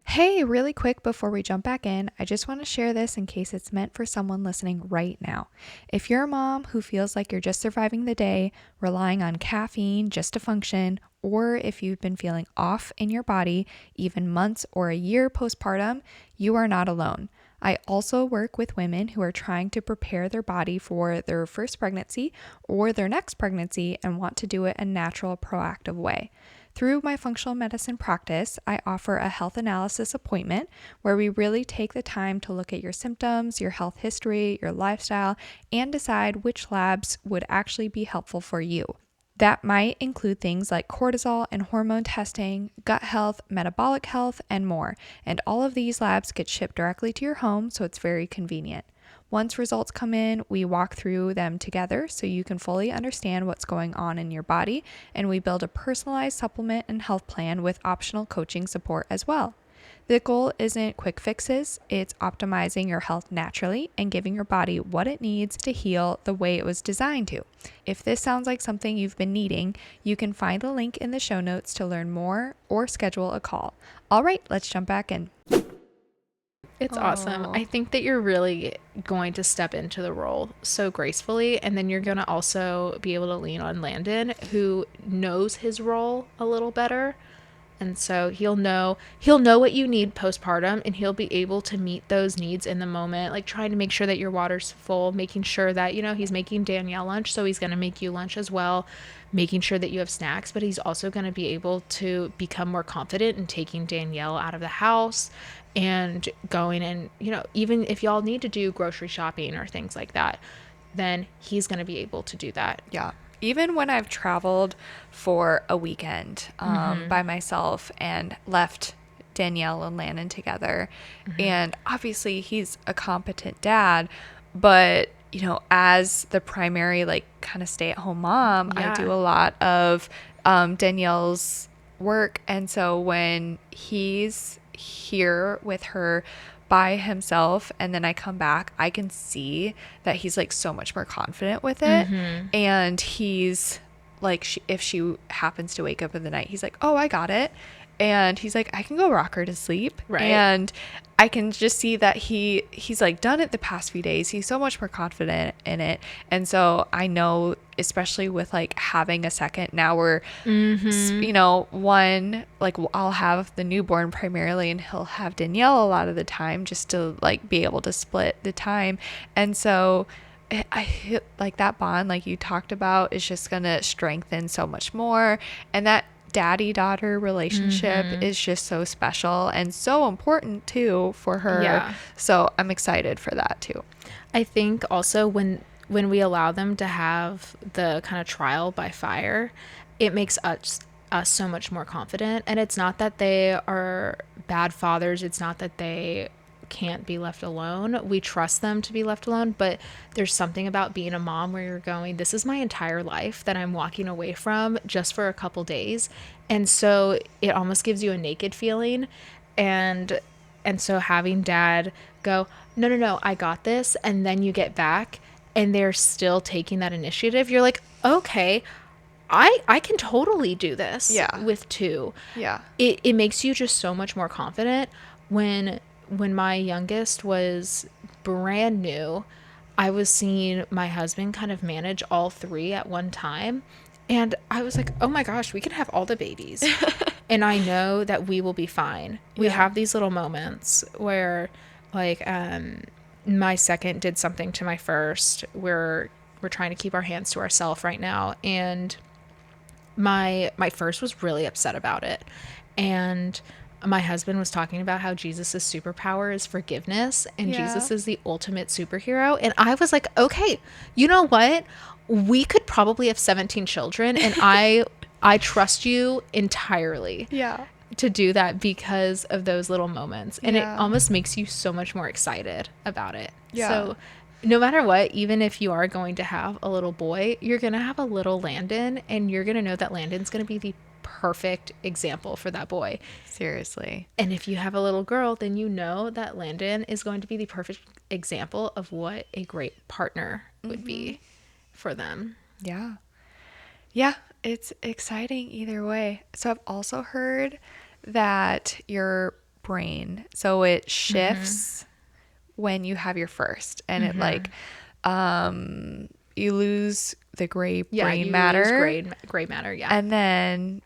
Hey, really quick before we jump back in, I just want to share this in case it's meant for someone listening right now. If you're a mom who feels like you're just surviving the day, relying on caffeine just to function, or if you've been feeling off in your body, even months or a year postpartum, you are not alone. I also work with women who are trying to prepare their body for their first pregnancy or their next pregnancy and want to do it a natural, proactive way. Through my functional medicine practice, I offer a health analysis appointment where we really take the time to look at your symptoms, your health history, your lifestyle, and decide which labs would actually be helpful for you. That might include things like cortisol and hormone testing, gut health, metabolic health, and more. And all of these labs get shipped directly to your home, so it's very convenient. Once results come in, we walk through them together so you can fully understand what's going on in your body, and we build a personalized supplement and health plan with optional coaching support as well. The goal isn't quick fixes, it's optimizing your health naturally and giving your body what it needs to heal the way it was designed to. If this sounds like something you've been needing, you can find the link in the show notes to learn more or schedule a call. All right, let's jump back in. It's awesome. I think that you're really going to step into the role so gracefully, and then you're going to also be able to lean on Landon, who knows his role a little better. And so he'll know what you need postpartum, and he'll be able to meet those needs in the moment, like trying to make sure that your water's full, making sure that, he's making Danielle lunch, so he's going to make you lunch as well, making sure that you have snacks, but he's also going to be able to become more confident in taking Danielle out of the house and going and, even if y'all need to do grocery shopping or things like that, then he's going to be able to do that. Yeah. Even when I've traveled for a weekend by myself and left Danielle and Landon together, and obviously he's a competent dad, but as the primary kind of stay-at-home mom, I do a lot of Danielle's work, and so when he's here with her by himself and then I come back, I can see that he's so much more confident with it. And he's if she happens to wake up in the night, he's like, oh, I got it. And he's like, I can go rock her to sleep. Right. And I can just see that he's done it the past few days. He's so much more confident in it. And so I know, especially with having a second, now we're, one, I'll have the newborn primarily and he'll have Danielle a lot of the time just to be able to split the time. And so I hit that bond, you talked about, is just going to strengthen so much more. And that daddy-daughter relationship is just so special and so important too for her. Yeah. So I'm excited for that too. I think also when we allow them to have the kind of trial by fire, it makes us so much more confident. And it's not that they are bad fathers. It's not that they can't be left alone. We trust them to be left alone, but there's something about being a mom where you're going, this is my entire life that I'm walking away from just for a couple days. And so it almost gives you a naked feeling. And so having dad go, no, I got this. And then you get back and they're still taking that initiative. You're like, okay, I can totally do this Yeah. with two. Yeah. It makes you just so much more confident. When my youngest was brand new, I was seeing my husband kind of manage all three at one time. And I was like, oh my gosh, we can have all the babies. And I know that we will be fine. We Yeah. have these little moments where, like, my second did something to my first. We're trying to keep our hands to ourselves right now. And my first was really upset about it. And my husband was talking about how Jesus' superpower is forgiveness and Yeah. Jesus is the ultimate superhero. And I was like, okay, you know what? We could probably have 17 children and I trust you entirely Yeah. to do that because of those little moments. And it Yeah. almost makes you so much more excited about it. Yeah. So no matter what, even if you are going to have a little boy, you're going to have a little Landon, and you're going to know that Landon's going to be the perfect example for that boy. Seriously. And if you have a little girl, then you know that Landon is going to be the perfect example of what a great partner would be for them. Yeah. Yeah. It's exciting either way. So I've also heard that your brain, so it shifts when you have your first, and it like, you lose the gray brain matter. Gray matter, yeah. And then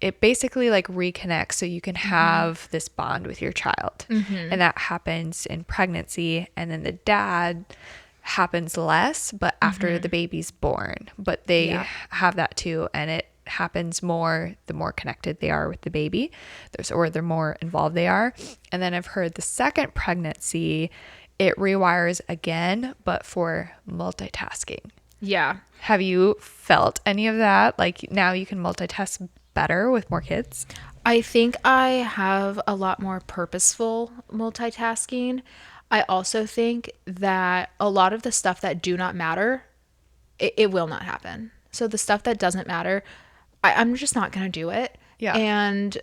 it basically like reconnects so you can have this bond with your child. And that happens in pregnancy. And then the dad happens less, but after the baby's born. But they have that too. And it happens more the more connected they are with the baby, or the more involved they are. And then I've heard the second pregnancy, it rewires again, but for multitasking. Yeah. Have you felt any of that? Like now you can multitask better with more kids? I think I have a lot more purposeful multitasking. I also think that a lot of the stuff that do not matter, it will not happen. So the stuff that doesn't matter, I'm just not going to do it. Yeah. And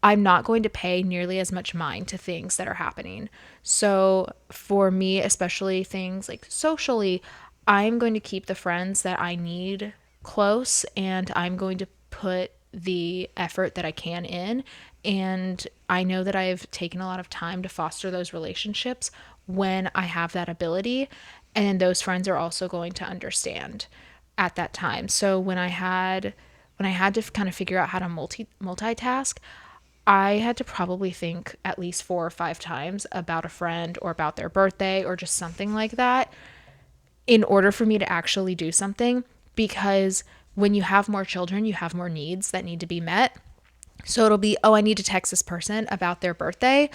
I'm not going to pay nearly as much mind to things that are happening. So for me, especially things like socially, I'm going to keep the friends that I need close, and I'm going to put the effort that I can in. And I know that I've taken a lot of time to foster those relationships when I have that ability. And those friends are also going to understand at that time. So when I had to kind of figure out how to multitask, I had to probably think at least 4 or 5 times about a friend or about their birthday or just something like that in order for me to actually do something, because when you have more children, you have more needs that need to be met. So it'll be, oh, I need to text this person about their birthday.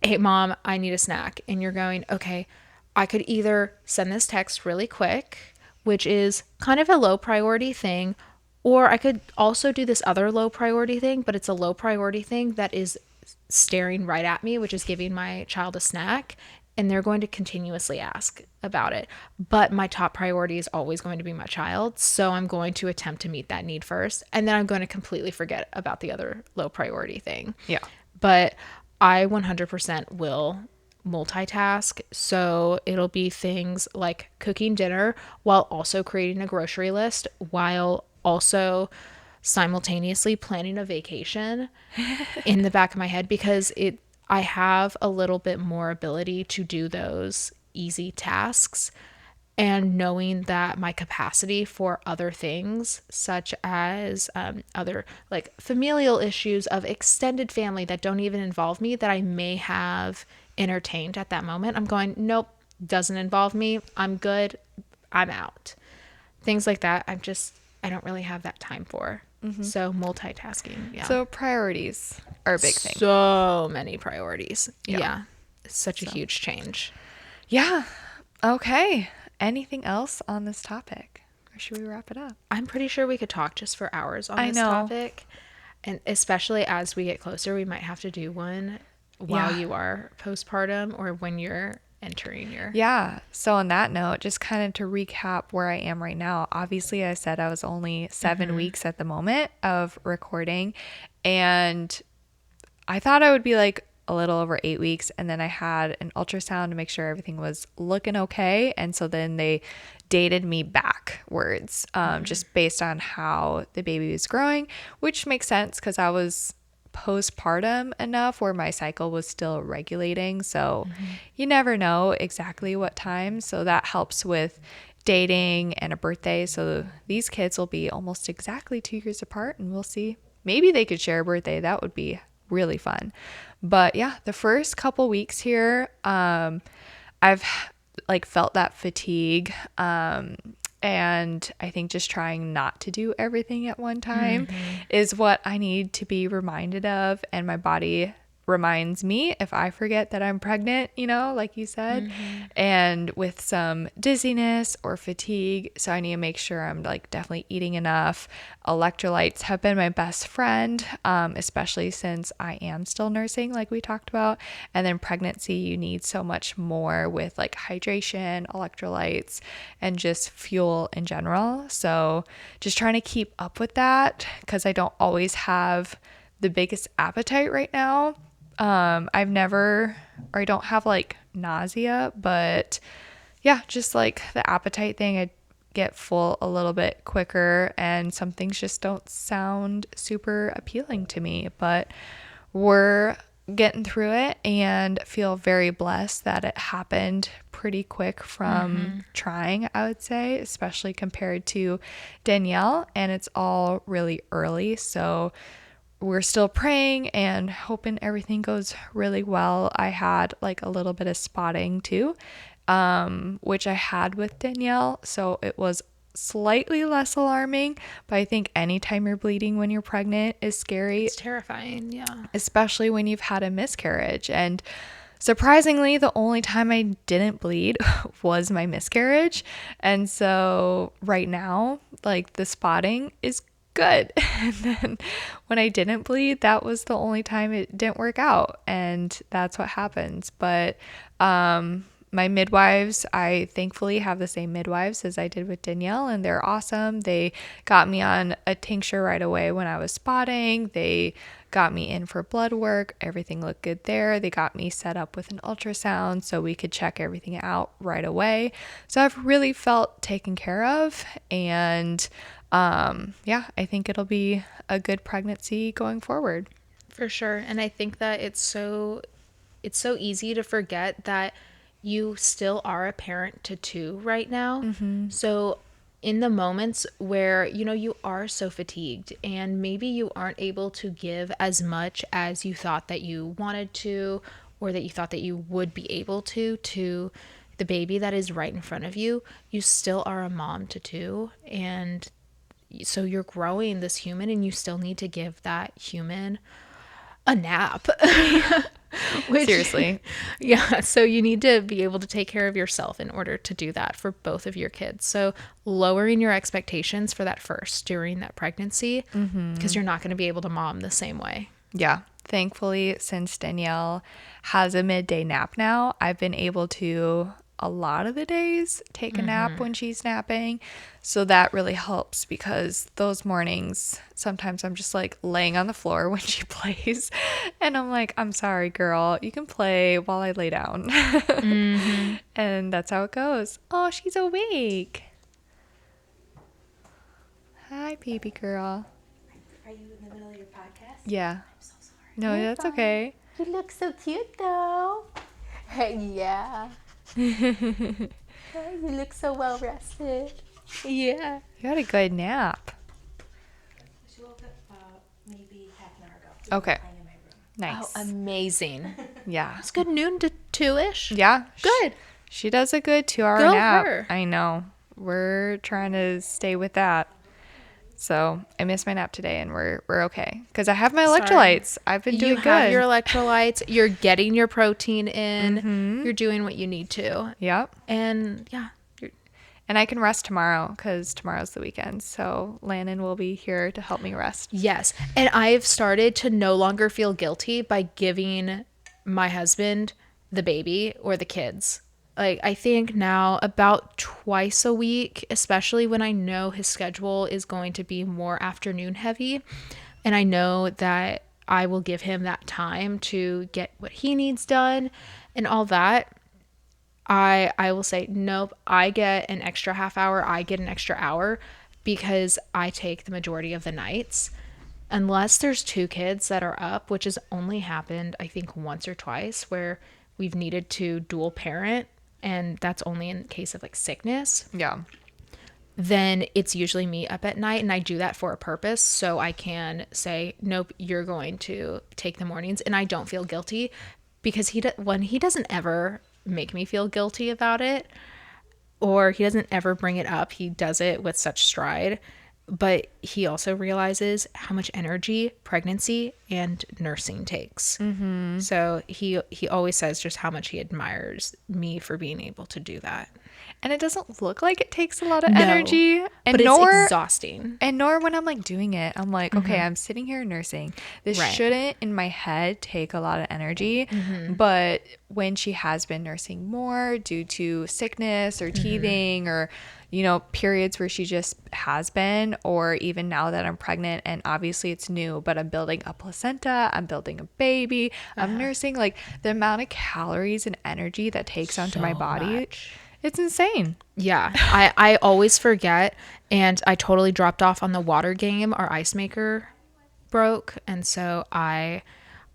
Hey, mom, I need a snack. And you're going, okay, I could either send this text really quick, which is kind of a low priority thing, or I could also do this other low priority thing, but it's a low priority thing that is staring right at me, which is giving my child a snack. And they're going to continuously ask about it. But my top priority is always going to be my child. So I'm going to attempt to meet that need first. And then I'm going to completely forget about the other low priority thing. Yeah. But I 100% will multitask. So it'll be things like cooking dinner while also creating a grocery list, while also simultaneously planning a vacation in the back of my head, because I have a little bit more ability to do those easy tasks, and knowing that my capacity for other things, such as other like familial issues of extended family that don't even involve me, that I may have entertained at that moment, I'm going, nope, doesn't involve me. I'm good. I'm out. Things like that. I don't really have that time for. So multitasking. Yeah. So priorities are a big thing. So many priorities. Yeah. Yeah. It's such a huge change. Yeah. Okay. Anything else on this topic? Or should we wrap it up? I'm pretty sure we could talk just for hours on I this know. topic. And especially as we get closer, we might have to do one while you are postpartum or when you're entering your... Yeah. So on that note, just kind of to recap where I am right now, obviously I said I was only 7 weeks at the moment of recording, and I thought I would be like a little over 8 weeks, and then I had an ultrasound to make sure everything was looking okay. And so then they dated me backwards, just based on how the baby was growing, which makes sense because I was postpartum enough where my cycle was still regulating. So you never know exactly what time. So that helps with dating and a birthday. So these kids will be almost exactly 2 years apart, and we'll see. Maybe they could share a birthday. That would be really fun. But yeah, the first couple weeks here, I've like felt that fatigue. And I think just trying not to do everything at one time is what I need to be reminded of. And my body reminds me if I forget that I'm pregnant, like you said, and with some dizziness or fatigue. So I need to make sure I'm like definitely eating enough. Electrolytes have been my best friend, especially since I am still nursing, like we talked about. And then pregnancy, you need so much more with like hydration, electrolytes, and just fuel in general. So just trying to keep up with that because I don't always have the biggest appetite right now. I don't have like nausea, but yeah, just like the appetite thing, I get full a little bit quicker, and some things just don't sound super appealing to me, but we're getting through it and feel very blessed that it happened pretty quick from trying, I would say, especially compared to Danielle, and it's all really early. So we're still praying and hoping everything goes really well. I had like a little bit of spotting too, which I had with Danielle. So it was slightly less alarming, but I think anytime you're bleeding when you're pregnant is scary. It's terrifying, yeah. Especially when you've had a miscarriage. And surprisingly, the only time I didn't bleed was my miscarriage. And so right now, like the spotting is good. And then when I didn't bleed, that was the only time it didn't work out, and that's what happens. But my midwives, I thankfully have the same midwives as I did with Danielle, and they're awesome. They got me on a tincture right away when I was spotting. They got me in for blood work. Everything looked good there. They got me set up with an ultrasound so we could check everything out right away. So I've really felt taken care of, and yeah, I think it'll be a good pregnancy going forward. For sure. And I think that it's so easy to forget that you still are a parent to two right now. So in the moments where, you are so fatigued and maybe you aren't able to give as much as you thought that you wanted to, or that you thought that you would be able to the baby that is right in front of you, you still are a mom to two. And so you're growing this human, and you still need to give that human a nap. Seriously. Yeah. So you need to be able to take care of yourself in order to do that for both of your kids. So lowering your expectations for that first during that pregnancy, because you're not going to be able to mom the same way. Yeah. Thankfully, since Danielle has a midday nap now, I've been able to a lot of the days take a nap when she's napping. So that really helps, because those mornings, sometimes I'm just like laying on the floor when she plays, and I'm like, I'm sorry, girl, you can play while I lay down. And that's how it goes. Oh, she's awake. Hi, baby girl. Are you in the middle of your podcast? Yeah. I'm so sorry. No, You're that's fine. okay. You look so cute though. Yeah. You look so well rested. Yeah. You had a good nap. She woke up maybe half an hour ago. Okay. Playing in my room. Nice. Oh, amazing. Yeah. It's good noon to 2-ish. Yeah. Good. She does a good 2-hour Go nap. her. I know. We're trying to stay with that. So I missed my nap today, and we're okay, because I have my electrolytes. I've been doing You good. have your electrolytes. You're getting your protein in. You're doing what you need to. Yep. And yeah. And I can rest tomorrow, because tomorrow's the weekend. So Landon will be here to help me rest. Yes. And I've started to no longer feel guilty by giving my husband the baby or the kids. Like, I think now about twice a week, especially when I know his schedule is going to be more afternoon heavy. And I know that I will give him that time to get what he needs done and all that. I will say, nope, I get an extra half hour. I get an extra hour because I take the majority of the nights. Unless there's 2 kids that are up, which has only happened, I think, once or twice where we've needed to dual parent. And that's only in case of like sickness. Yeah. Then it's usually me up at night, and I do that for a purpose. So I can say, nope, you're going to take the mornings, and I don't feel guilty because he doesn't ever make me feel guilty about it, or he doesn't ever bring it up. He does it with such stride, but he also realizes how much energy pregnancy and nursing takes. So he always says just how much he admires me for being able to do that. And it doesn't look like it takes a lot of No, energy. And but it's exhausting. And nor when I'm like doing it, I'm like, okay, I'm sitting here nursing. This Right. shouldn't in my head take a lot of energy. But when she has been nursing more due to sickness or teething or, you know, periods where she just has been, or even now that I'm pregnant and obviously it's new, but I'm building a placenta, I'm building a baby, I'm nursing, like the amount of calories and energy that takes onto my body. It's insane. Yeah, I always forget, and I totally dropped off on the water game. Our ice maker broke, and so I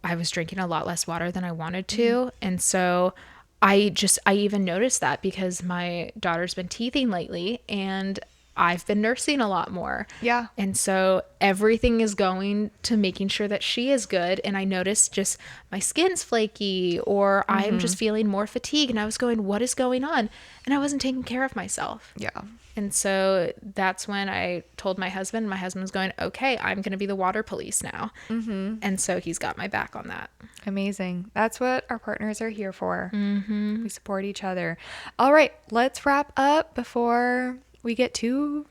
was drinking a lot less water than I wanted to, and so I even noticed that because my daughter's been teething lately, and I've been nursing a lot more. Yeah. And so everything is going to making sure that she is good. And I noticed just my skin's flaky, or I'm just feeling more fatigued. And I was going, what is going on? And I wasn't taking care of myself. Yeah. And so that's when I told my husband. My husband was going, okay, I'm going to be the water police now. And so he's got my back on that. Amazing. That's what our partners are here for. We support each other. All right, let's wrap up before we get too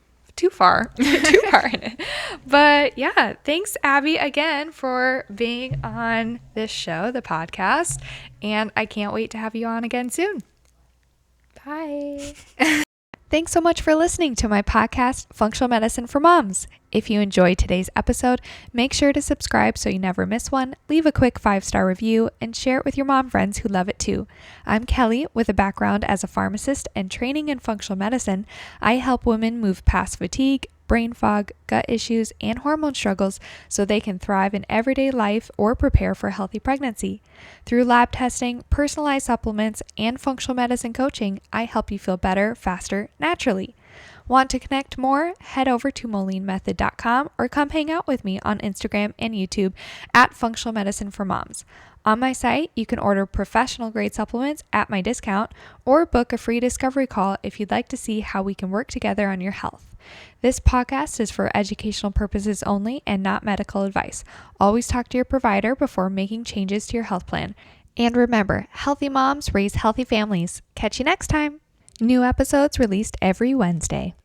far in it. But yeah, thanks Abby again for being on this show, the podcast, and I can't wait to have you on again soon. Bye. Thanks so much for listening to my podcast, Functional Medicine for Moms. If you enjoyed today's episode, make sure to subscribe so you never miss one, leave a quick 5-star review, and share it with your mom friends who love it too. I'm Kelly with a background as a pharmacist and training in functional medicine. I help women move past fatigue, brain fog, gut issues, and hormone struggles so they can thrive in everyday life or prepare for a healthy pregnancy. Through lab testing, personalized supplements, and functional medicine coaching, I help you feel better, faster, naturally. Want to connect more? Head over to molinmethod.com or come hang out with me on Instagram and YouTube at Functional Medicine for Moms. On my site, you can order professional grade supplements at my discount or book a free discovery call if you'd like to see how we can work together on your health. This podcast is for educational purposes only and not medical advice. Always talk to your provider before making changes to your health plan. And remember, healthy moms raise healthy families. Catch you next time. New episodes released every Wednesday.